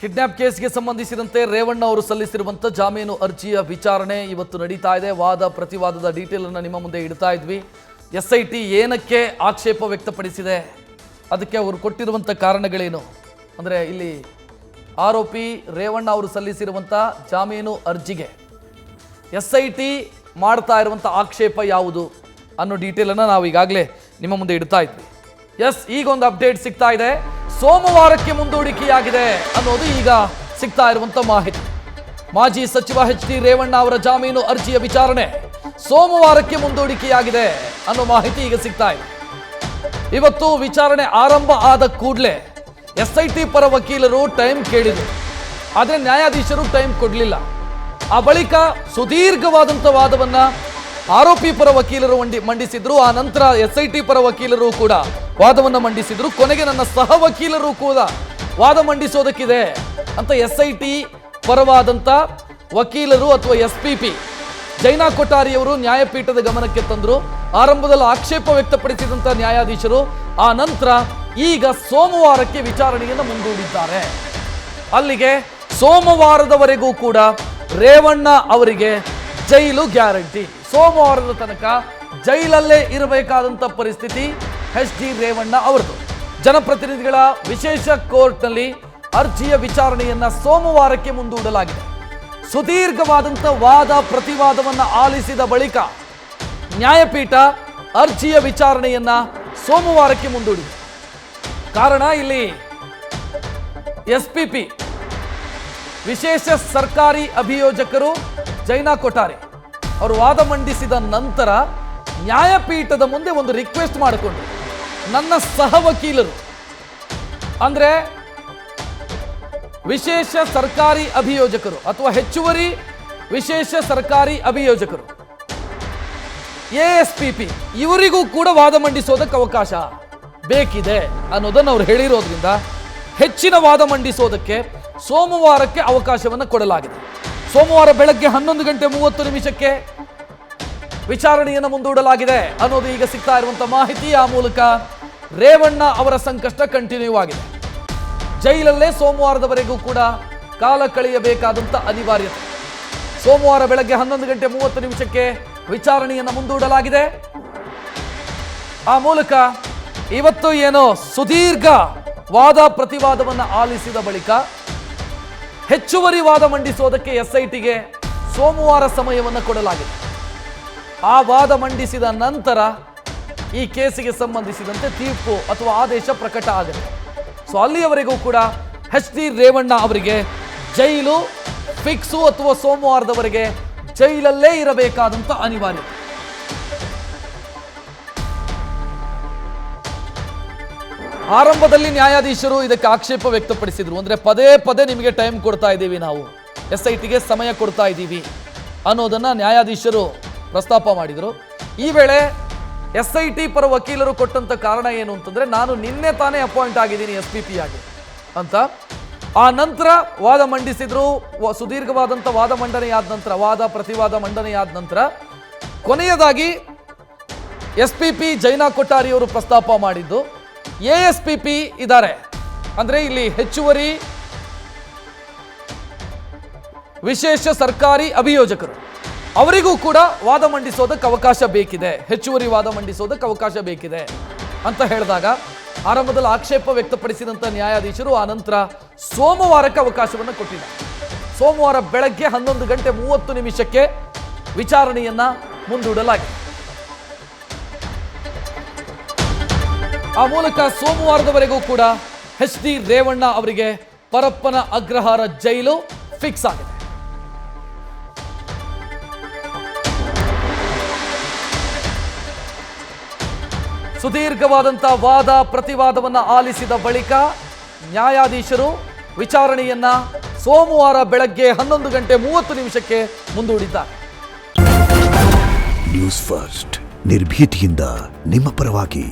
Kidnap ಕೇಸ್ಗೆ ಸಂಬಂಧಿಸಿದಂತೆ ರೇವಣ್ಣ ಅವರು ಸಲ್ಲಿಸಿರುವಂತ ಜಾಮೀನು ಅರ್ಜಿಯ ವಿಚಾರಣೆ ಇವತ್ತು ನಡೀತಾ ಇದೆ. ವಾದ ಪ್ರತಿವಾದದ ಡೀಟೇಲ್ ಅನ್ನು ನಿಮ್ಮ ಮುಂದೆ ಇಡ್ತಾ ಇದ್ವಿ. ಎಸ್ಐಟಿ ಏನಕ್ಕೆ ಆಕ್ಷೇಪ ವ್ಯಕ್ತಪಡಿಸಿದೆ, ಅದಕ್ಕೆ ಅವರು ಕೊಟ್ಟಿರುವಂತ ಕಾರಣಗಳೇನು ಅಂದ್ರೆ ಇಲ್ಲಿ ಆರೋಪಿ ರೇವಣ್ಣ ಅವರು ಸಲ್ಲಿಸಿರುವಂತ ಜಾಮೀನು ಅರ್ಜಿಗೆ ಎಸ್ಐಟಿ ಮಾಡ್ತಾ ಇರುವಂತ ಆಕ್ಷೇಪ ಯಾವುದು ಅನ್ನೋ ಡೀಟೇಲ್ ಅನ್ನು ನಾವು ಈಗಾಗಲೇ ನಿಮ್ಮ ಮುಂದೆ ಇಡ್ತಾ ಇದ್ವಿ. ಈಗ ಒಂದು ಅಪ್ಡೇಟ್ ಸಿಗ್ತಾ ಇದೆ. ಸೋಮವಾರಕ್ಕೆ ಮುಂದೂಡಿಕೆಯಾಗಿದೆ ಅನ್ನೋದು ಈಗ ಸಿಗ್ತಾ ಇರುವಂತ ಮಾಹಿತಿ. ಮಾಜಿ ಸಚಿವ ಎಚ್.ಡಿ. ರೇವಣ್ಣ ಅವರ ಜಾಮೀನು ಅರ್ಜಿಯ ವಿಚಾರಣೆ ಸೋಮವಾರಕ್ಕೆ ಮುಂದೂಡಿಕೆಯಾಗಿದೆ ಅನ್ನೋ ಮಾಹಿತಿ ಈಗ ಸಿಗ್ತಾ ಇದೆ. ಇವತ್ತು ವಿಚಾರಣೆ ಆರಂಭ ಆದ ಕೂಡಲೇ ಎಸ್ಐಟಿ ಪರ ವಕೀಲರು ಟೈಮ್ ಕೇಳಿದರು, ಆದರೆ ನ್ಯಾಯಾಧೀಶರು ಟೈಮ್ ಕೊಡಲಿಲ್ಲ. ಆ ಬಳಿಕ ಸುದೀರ್ಘವಾದಂಥ ವಾದವನ್ನ ಆರೋಪಿ ಪರ ವಕೀಲರು ಮಂಡಿಸಿದ್ರು. ಆ ನಂತರ ಎಸ್ಐಟಿ ಪರ ವಕೀಲರು ಕೂಡ ವಾದವನ್ನು ಮಂಡಿಸಿದ್ರು. ಕೊನೆಗೆ ನನ್ನ ಸಹ ವಕೀಲರು ಕೂಡ ವಾದ ಮಂಡಿಸೋದಕ್ಕಿದೆ ಅಂತ ಎಸ್ಐಟಿ ಪರವಾದಂಥ ವಕೀಲರು ಅಥವಾ ಎಸ್ಪಿಪಿ ಜೈನಾ ಕೊಠಾರಿಯವರು ನ್ಯಾಯಪೀಠದ ಗಮನಕ್ಕೆ ತಂದರು. ಆರಂಭದಲ್ಲಿ ಆಕ್ಷೇಪ ವ್ಯಕ್ತಪಡಿಸಿದಂಥ ನ್ಯಾಯಾಧೀಶರು ಆ ನಂತರ ಈಗ ಸೋಮವಾರಕ್ಕೆ ವಿಚಾರಣೆಯನ್ನು ಮುಂದೂಡಿದ್ದಾರೆ. ಅಲ್ಲಿಗೆ ಸೋಮವಾರದವರೆಗೂ ಕೂಡ ರೇವಣ್ಣ ಅವರಿಗೆ ಜೈಲು ಗ್ಯಾರಂಟಿ. ಸೋಮವಾರದ ತನಕ ಜೈಲಲ್ಲೇ ಇರಬೇಕಾದಂಥ ಪರಿಸ್ಥಿತಿ ಎಚ್.ಡಿ. ರೇವಣ್ಣ ಅವರದು. ಜನಪ್ರತಿನಿಧಿಗಳ ವಿಶೇಷ ಕೋರ್ಟ್ನಲ್ಲಿ ಅರ್ಜಿಯ ವಿಚಾರಣೆಯನ್ನ ಸೋಮವಾರಕ್ಕೆ ಮುಂದೂಡಲಾಗಿದೆ. ಸುದೀರ್ಘವಾದಂಥ ವಾದ ಪ್ರತಿವಾದವನ್ನು ಆಲಿಸಿದ ಬಳಿಕ ನ್ಯಾಯಪೀಠ ಅರ್ಜಿಯ ವಿಚಾರಣೆಯನ್ನ ಸೋಮವಾರಕ್ಕೆ ಮುಂದೂಡಿದೆ. ಕಾರಣ ಇಲ್ಲಿ ಎಸ್ಪಿಪಿ ವಿಶೇಷ ಸರ್ಕಾರಿ ಅಭಿಯೋಜಕರು ಜೈನಾ ಕೊಠಾರಿ ಅವರು ವಾದ ಮಂಡಿಸಿದ ನಂತರ ನ್ಯಾಯಪೀಠದ ಮುಂದೆ ಒಂದು ರಿಕ್ವೆಸ್ಟ್ ಮಾಡಿಕೊಂಡ್ರು. ನನ್ನ ಸಹ ವಕೀಲರು ಅಂದ್ರೆ ವಿಶೇಷ ಸರ್ಕಾರಿ ಅಭಿಯೋಜಕರು ಅಥವಾ ಹೆಚ್ಚುವರಿ ವಿಶೇಷ ಸರ್ಕಾರಿ ಅಭಿಯೋಜಕರು ಎಎಸ್ಪಿಪಿ ಇವರಿಗೂ ಕೂಡ ವಾದ ಮಂಡಿಸೋದಕ್ಕೆ ಅವಕಾಶ ಬೇಕಿದೆ ಅನ್ನೋದನ್ನು ಅವರು ಹೇಳಿರೋದ್ರಿಂದ ಹೆಚ್ಚಿನ ವಾದ ಮಂಡಿಸೋದಕ್ಕೆ ಸೋಮವಾರಕ್ಕೆ ಅವಕಾಶವನ್ನು ಕೊಡಲಾಗಿದೆ. ಸೋಮವಾರ ಬೆಳಗ್ಗೆ 11:30 ವಿಚಾರಣೆಯನ್ನು ಮುಂದೂಡಲಾಗಿದೆ ಅನ್ನೋದು ಈಗ ಸಿಗ್ತಾ ಇರುವಂತ ಮಾಹಿತಿ. ಆ ಮೂಲಕ ರೇವಣ್ಣ ಅವರ ಸಂಕಷ್ಟ ಕಂಟಿನ್ಯೂ ಆಗಿದೆ. ಜೈಲಲ್ಲೇ ಸೋಮವಾರದವರೆಗೂ ಕೂಡ ಕಾಲ ಕಳೆಯಬೇಕಾದಂತ ಅನಿವಾರ್ಯತೆ. ಸೋಮವಾರ ಬೆಳಗ್ಗೆ 11:30 ವಿಚಾರಣೆಯನ್ನು ಮುಂದೂಡಲಾಗಿದೆ. ಆ ಮೂಲಕ ಇವತ್ತು ಏನೋ ಸುದೀರ್ಘ ವಾದ ಪ್ರತಿವಾದವನ್ನು ಆಲಿಸಿದ ಬಳಿಕ ಹೆಚ್ಚುವರಿ ವಾದ ಮಂಡಿಸೋದಕ್ಕೆ ಎಸ್ಐಟಿಗೆ ಸೋಮವಾರ ಸಮಯವನ್ನು ಕೊಡಲಾಗಿದೆ. ಆ ವಾದ ಮಂಡಿಸಿದ ನಂತರ ಈ ಕೇಸಿಗೆ ಸಂಬಂಧಿಸಿದಂತೆ ತೀರ್ಪು ಅಥವಾ ಆದೇಶ ಪ್ರಕಟ ಆಗುತ್ತೆ. ಸೊ ಅಲ್ಲಿಯವರೆಗೂ ಕೂಡ ಎಚ್.ಡಿ. ರೇವಣ್ಣ ಅವರಿಗೆ ಜೈಲು ಫಿಕ್ಸು ಅಥವಾ ಸೋಮವಾರದವರೆಗೆ ಜೈಲಲ್ಲೇ ಇರಬೇಕಾದಂತ ಅನಿವಾರ್ಯತೆ. ಆರಂಭದಲ್ಲಿ ನ್ಯಾಯಾಧೀಶರು ಇದಕ್ಕೆ ಆಕ್ಷೇಪ ವ್ಯಕ್ತಪಡಿಸಿದ್ರು. ಅಂದ್ರೆ ಪದೇ ಪದೇ ನಿಮಗೆ ಟೈಮ್ ಕೊಡ್ತಾ ಇದ್ದೀವಿ, ನಾವು ಎಸ್ಐಟಿಗೆ ಸಮಯ ಕೊಡ್ತಾ ಇದ್ದೀವಿ ಅನ್ನೋದನ್ನ ನ್ಯಾಯಾಧೀಶರು ಪ್ರಸ್ತಾಪ ಮಾಡಿದರು. ಈ ವೇಳೆ ಎಸ್ಐಟಿ ಪರ ವಕೀಲರು ಕೊಟ್ಟಂತ ಕಾರಣ ಏನು ಅಂತಂದ್ರೆ, ನಾನು ನಿನ್ನೆ ತಾನೇ ಅಪಾಯಿಂಟ್ ಆಗಿದ್ದೀನಿ ಎಸ್ಪಿಪಿ ಆಗಿ ಅಂತ. ಆ ನಂತರ ವಾದ ಮಂಡಿಸಿದ್ರು. ಸುದೀರ್ಘವಾದಂಥ ವಾದ ಮಂಡನೆಯಾದ ನಂತರ ವಾದ ಪ್ರತಿವಾದ ಮಂಡನೆಯಾದ ನಂತರ ಕೊನೆಯದಾಗಿ ಎಸ್ಪಿಪಿ ಜೈನಾ ಕೊಠಾರಿಯವರು ಪ್ರಸ್ತಾಪ ಮಾಡಿದ್ದು ಎಎಸ್ಪಿಪಿ ಇದ್ದಾರೆ, ಅಂದ್ರೆ ಇಲ್ಲಿ ಹೆಚ್ಚುವರಿ ವಿಶೇಷ ಸರ್ಕಾರಿ ಅಭಿಯೋಜಕರು ಅವರಿಗೂ ಕೂಡ ವಾದ ಮಂಡಿಸೋದಕ್ಕೆ ಅವಕಾಶ ಬೇಕಿದೆ, ಹೆಚ್ಚುವರಿ ವಾದ ಮಂಡಿಸೋದಕ್ಕೆ ಅವಕಾಶ ಬೇಕಿದೆ ಅಂತ ಹೇಳಿದಾಗ ಆರಂಭದಲ್ಲಿ ಆಕ್ಷೇಪ ವ್ಯಕ್ತಪಡಿಸಿದಂಥ ನ್ಯಾಯಾಧೀಶರು ಆ ನಂತರ ಸೋಮವಾರಕ್ಕೆ ಅವಕಾಶವನ್ನು ಕೊಟ್ಟಿದ್ದಾರೆ. ಸೋಮವಾರ ಬೆಳಗ್ಗೆ 11:30 ವಿಚಾರಣೆಯನ್ನ ಮುಂದೂಡಲಾಗಿದೆ. ಆ ಮೂಲಕ ಸೋಮವಾರದವರೆಗೂ ಕೂಡ ಎಚ್.ಡಿ. ರೇವಣ್ಣ ಅವರಿಗೆ ಪರಪ್ಪನ ಅಗ್ರಹಾರ ಜೈಲು ಫಿಕ್ಸ್ ಆಗಿದೆ. ಸುದೀರ್ಘವಾದಂಥ ವಾದ ಪ್ರತಿವಾದವನ್ನು ಆಲಿಸಿದ ಬಳಿಕ ನ್ಯಾಯಾಧೀಶರು ವಿಚಾರಣೆಯನ್ನ ಸೋಮವಾರ ಬೆಳಗ್ಗೆ 11:30 ಮುಂದೂಡಿದ್ದಾರೆ. ನ್ಯೂಸ್ ಫಸ್ಟ್ ನಿರ್ಭೀತಿಯಿಂದ ನಿಮ್ಮ ಪರವಾಗಿ.